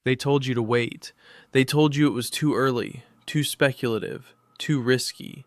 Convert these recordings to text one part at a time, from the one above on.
They told you to wait. They told you it was too early, too speculative, too risky.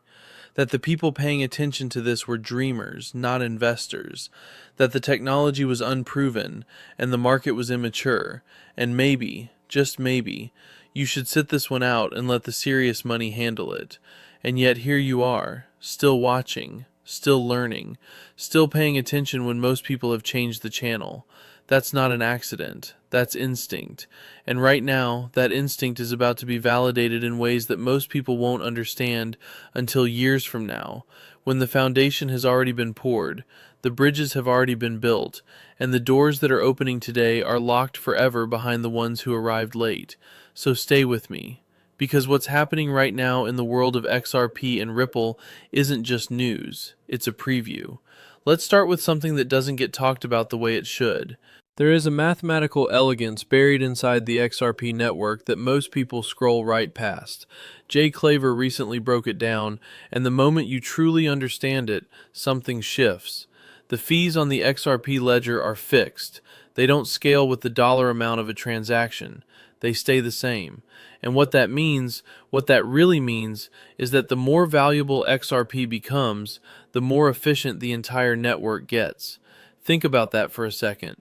That the people paying attention to this were dreamers, not investors. That the technology was unproven and the market was immature. And maybe, just maybe, you should sit this one out and let the serious money handle it. And yet here you are, still watching, still learning, still paying attention when most people have changed the channel. That's not an accident. That's instinct. And right now, that instinct is about to be validated in ways that most people won't understand until years from now, when the foundation has already been poured, the bridges have already been built, and the doors that are opening today are locked forever behind the ones who arrived late. So stay with me. Because what's happening right now in the world of XRP and Ripple isn't just news, it's a preview. Let's start with something that doesn't get talked about the way it should. There is a mathematical elegance buried inside the XRP network that most people scroll right past. Jay Claver recently broke it down, and the moment you truly understand it, something shifts. The fees on the XRP ledger are fixed. They don't scale with the dollar amount of a transaction. They stay the same. And what that means, what that really means, is that the more valuable XRP becomes, the more efficient the entire network gets. Think about that for a second.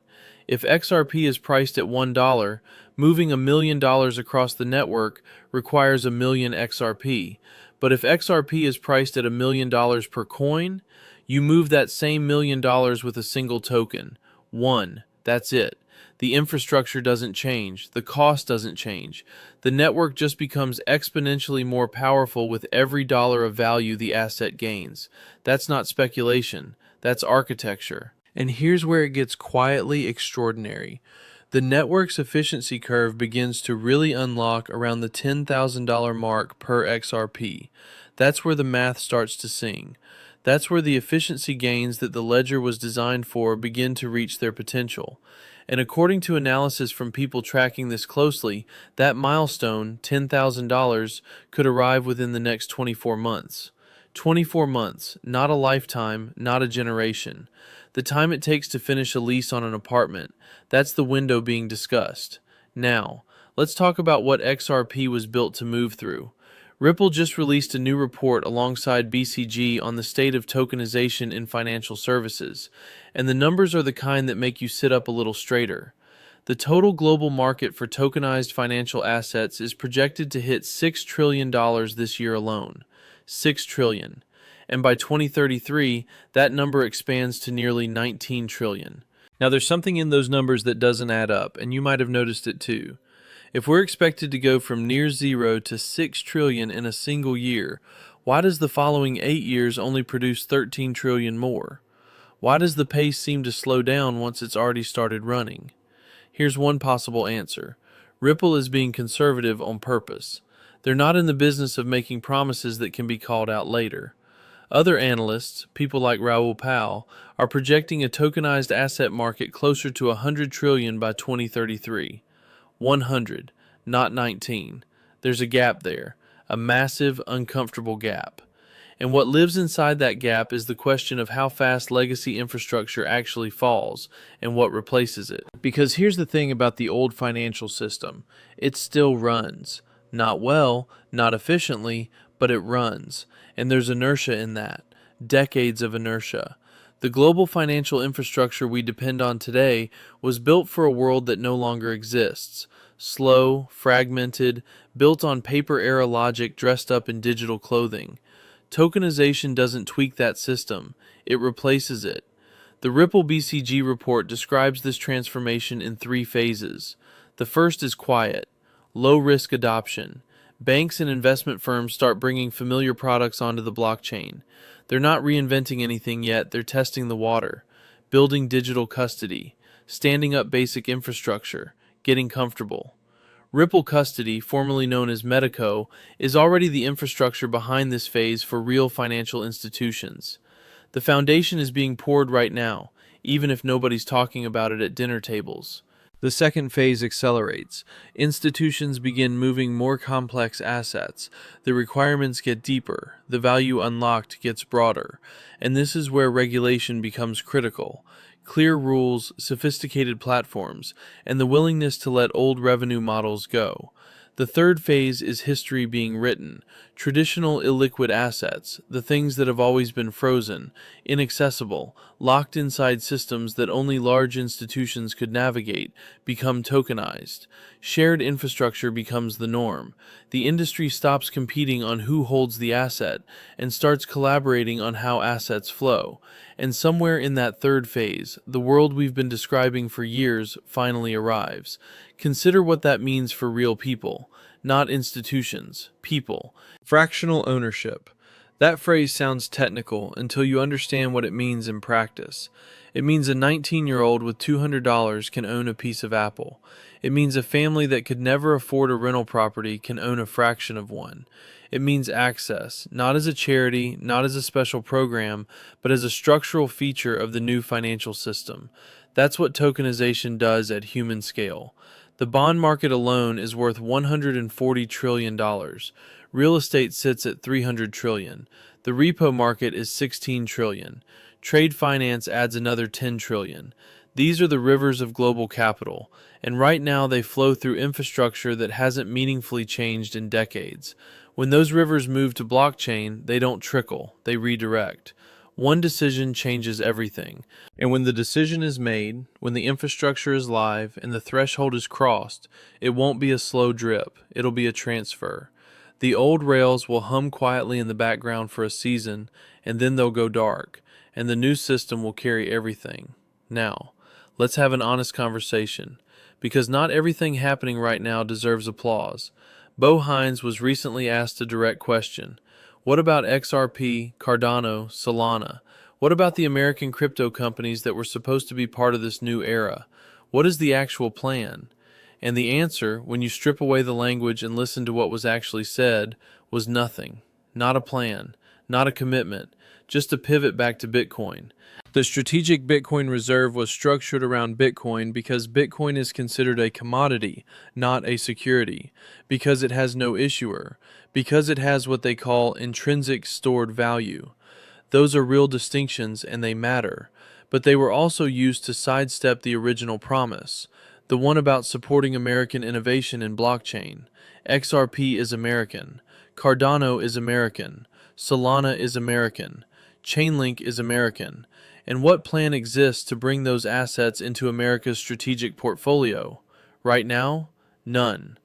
If XRP is priced at $1, moving $1 million across the network requires 1,000,000 XRP. But if XRP is priced at $1 million per coin, you move that same $1 million with a single token. One. That's it. The infrastructure doesn't change. The cost doesn't change. The network just becomes exponentially more powerful with every dollar of value the asset gains. That's not speculation. That's architecture. And here's where it gets quietly extraordinary. The network's efficiency curve begins to really unlock around the $10,000 mark per XRP. That's where the math starts to sing. That's where the efficiency gains that the ledger was designed for begin to reach their potential. And according to analysis from people tracking this closely, that milestone, $10,000, could arrive within the next 24 months. 24 months, not a lifetime, not a generation. The time it takes to finish a lease on an apartment, that's the window being discussed. Now, let's talk about what XRP was built to move through. Ripple just released a new report alongside BCG on the state of tokenization in financial services, and the numbers are the kind that make you sit up a little straighter. The total global market for tokenized financial assets is projected to hit $6 trillion this year alone. $6 trillion. And by 2033, that number expands to nearly 19 trillion. Now there's something in those numbers that doesn't add up, and you might have noticed it too. If we're expected to go from near zero to 6 trillion in a single year, why does the following 8 years only produce 13 trillion more? Why does the pace seem to slow down once it's already started running? Here's one possible answer. Ripple is being conservative on purpose. They're not in the business of making promises that can be called out later. Other analysts, people like Raoul Pal, are projecting a tokenized asset market closer to 100 trillion by 2033. 100, not 19. There's a gap there, a massive, uncomfortable gap. And what lives inside that gap is the question of how fast legacy infrastructure actually falls and what replaces it. Because here's the thing about the old financial system. It still runs. Not well, not efficiently, but it runs. And there's inertia in that. Decades of inertia. The global financial infrastructure we depend on today was built for a world that no longer exists. Slow, fragmented, built on paper-era logic dressed up in digital clothing. Tokenization doesn't tweak that system. It replaces it. The Ripple BCG report describes this transformation in 3 phases. The first is quiet, low-risk adoption. Banks and investment firms start bringing familiar products onto the blockchain. They're not reinventing anything yet, they're testing the water, building digital custody, standing up basic infrastructure, getting comfortable. Ripple Custody, formerly known as Medico, is already the infrastructure behind this phase for real financial institutions. The foundation is being poured right now, even if nobody's talking about it at dinner tables. The second phase accelerates. Institutions begin moving more complex assets. The requirements get deeper. The value unlocked gets broader. And this is where regulation becomes critical. clear rules, sophisticated platforms, and the willingness to let old revenue models go. The third phase is history being written. Traditional illiquid assets, the things that have always been frozen, inaccessible, locked inside systems that only large institutions could navigate, become tokenized. Shared infrastructure becomes the norm. The industry stops competing on who holds the asset and starts collaborating on how assets flow. And somewhere in that third phase, the world we've been describing for years finally arrives. Consider what that means for real people, not institutions, people. Fractional ownership. That phrase sounds technical until you understand what it means in practice. It means a 19-year-old with $200 can own a piece of Apple. It means a family that could never afford a rental property can own a fraction of one. It means access, not as a charity, not as a special program, but as a structural feature of the new financial system. That's what tokenization does at human scale. The bond market alone is worth $140 trillion. Real estate sits at $300 trillion. The repo market is $16 trillion. Trade finance adds another $10 trillion. These are the rivers of global capital, and right now they flow through infrastructure that hasn't meaningfully changed in decades. When those rivers move to blockchain, they don't trickle, they redirect. One decision changes everything. And when the decision is made, when the infrastructure is live and the threshold is crossed, it won't be a slow drip, it'll be a transfer. The old rails will hum quietly in the background for a season, and then they'll go dark, and the new system will carry everything. Now, let's have an honest conversation, because not everything happening right now deserves applause. Hines was recently asked a direct question. What about XRP, Cardano, Solana? What about the American crypto companies that were supposed to be part of this new era? What is the actual plan? And the answer, when you strip away the language and listen to what was actually said, was nothing. Not a plan, not a commitment, just a pivot back to Bitcoin. The strategic Bitcoin reserve was structured around Bitcoin because Bitcoin is considered a commodity, not a security, because it has no issuer, because it has what they call intrinsic stored value. Those are real distinctions and they matter, but they were also used to sidestep the original promise, the one about supporting American innovation in blockchain. XRP is American, Cardano is American, Solana is American, Chainlink is American. And what plan exists to bring those assets into America's strategic portfolio? Right now, none.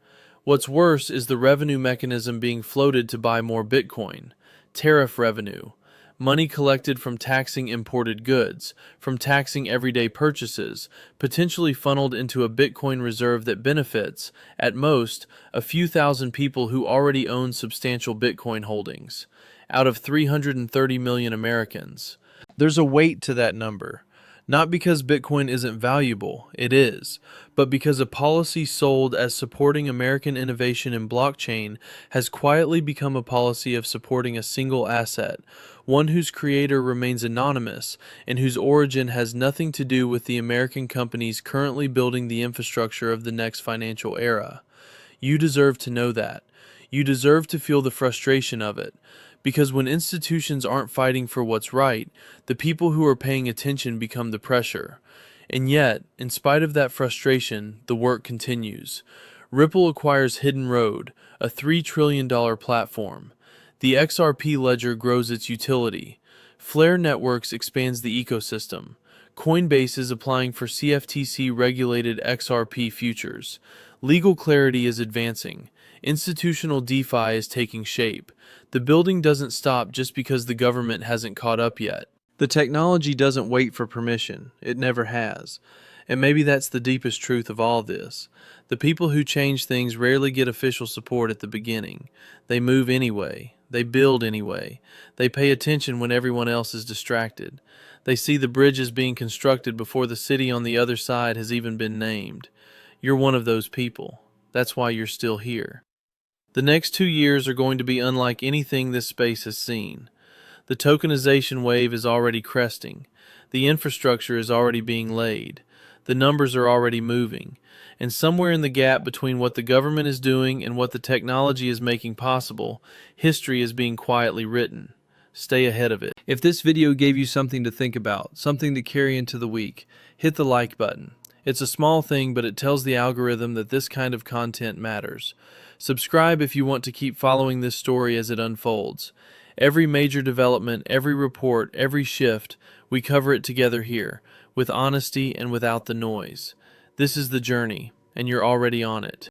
What's worse is the revenue mechanism being floated to buy more Bitcoin. Tariff revenue. Money collected from taxing imported goods, from taxing everyday purchases, potentially funneled into a Bitcoin reserve that benefits, at most, a few thousand people who already own substantial Bitcoin holdings, out of 330 million Americans. There's a weight to that number, not because Bitcoin isn't valuable, it is, but because a policy sold as supporting American innovation in blockchain has quietly become a policy of supporting a single asset, one whose creator remains anonymous and whose origin has nothing to do with the American companies currently building the infrastructure of the next financial era. You deserve to know that. You deserve to feel the frustration of it. Because when institutions aren't fighting for what's right, the people who are paying attention become the pressure. And yet, in spite of that frustration, the work continues. Ripple acquires Hidden Road, a $3 trillion platform. The XRP ledger grows its utility. Flare Networks expands the ecosystem. Coinbase is applying for CFTC-regulated XRP futures. Legal clarity is advancing. Institutional DeFi is taking shape. The building doesn't stop just because the government hasn't caught up yet. The technology doesn't wait for permission. It never has. And maybe that's the deepest truth of all this. The people who change things rarely get official support at the beginning. They move anyway. They build anyway. They pay attention when everyone else is distracted. They see the bridges being constructed before the city on the other side has even been named. You're one of those people. That's why you're still here. The next 2 years are going to be unlike anything this space has seen. The tokenization wave is already cresting. The infrastructure is already being laid. The numbers are already moving. And somewhere in the gap between what the government is doing and what the technology is making possible, history is being quietly written. Stay ahead of it. If this video gave you something to think about, something to carry into the week, hit the like button. It's a small thing, but it tells the algorithm that this kind of content matters. Subscribe if you want to keep following this story as it unfolds. Every major development, every report, every shift, we cover it together here, with honesty and without the noise. This is the journey, and you're already on it.